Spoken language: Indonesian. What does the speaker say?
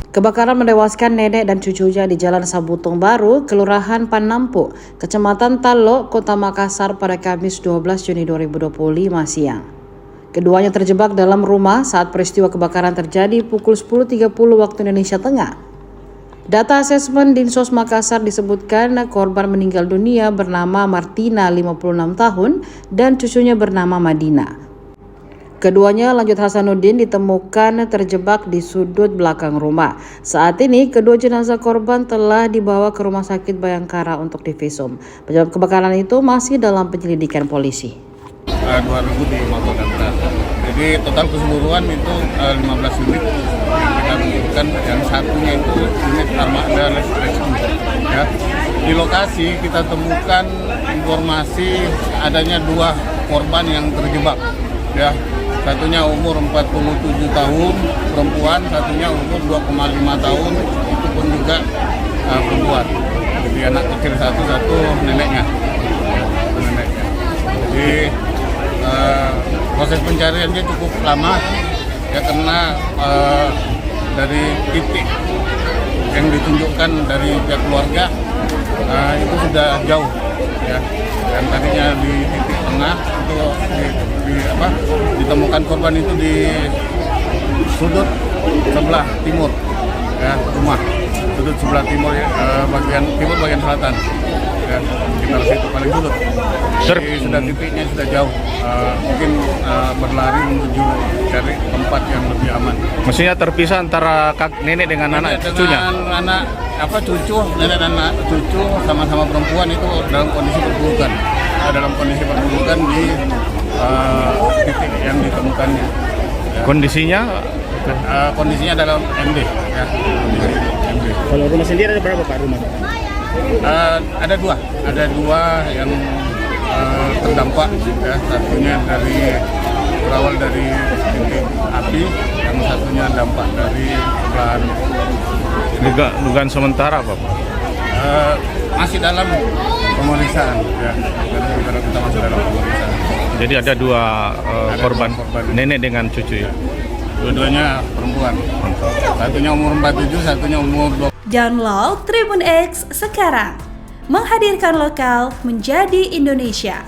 Kebakaran menewaskan nenek dan cucunya di Jalan Sabutung Baru, Kelurahan Panampu, Kecamatan Talok, Kota Makassar pada Kamis 12 Juni 2025 siang. Keduanya terjebak dalam rumah saat peristiwa kebakaran terjadi pukul 10.30 waktu Indonesia Tengah. Data asesmen Dinsos Makassar disebutkan korban meninggal dunia bernama Martina 56 tahun dan cucunya bernama Madina. Keduanya lanjut Hasanuddin ditemukan terjebak di sudut belakang rumah. Saat ini kedua jenazah korban telah dibawa ke Rumah Sakit Bayangkara untuk divisum. Penyebab kebakaran itu masih dalam penyelidikan polisi. 2.000 di Makassar. Jadi total keseluruhan itu 15 unit yang kita butuhkan, yang satunya itu unit armada rescue. Ya. Di lokasi kita temukan informasi adanya 2 korban yang terjebak. Ya. Satunya umur 47 tahun perempuan, satunya umur 2,5 tahun itu pun juga perempuan. Jadi anak kecil satu neneknya. Jadi proses pencariannya cukup lama ya, karena dari titik yang ditunjukkan dari pihak keluarga itu sudah jauh ya, dan tadinya di titik tengah itu ditemukan korban itu di sudut sebelah timur ya, rumah sudut sebelah timur ya, bagian timur bagian selatan ya, sekitar situ paling sudut. Jadi sudah titiknya sudah jauh, mungkin berlari menuju cari tempat yang lebih aman. Maksudnya terpisah antara nenek dengan anak cucunya? Dengan anak cucu, nenek dan anak cucu sama-sama perempuan itu dalam kondisi perburukan. Dalam kondisi perburukan di titik yang ditemukannya. Ya. Kondisinya dalam MD. Ya. MD. Kalau rumah sendiri ada berapa Pak rumah? Ada dua yang terdampak ya, satunya berawal dari titik api, yang satunya dampak dari bahan. Dugaan sementara apa Pak? Masih dalam pemeriksaan ya, kita masih dalam pemeriksaan. Jadi ada 2 korban, nenek dengan cucu ya? Dua-duanya perempuan, satunya umur 47, satunya umur 20. Download Tribun X sekarang, menghadirkan lokal menjadi Indonesia.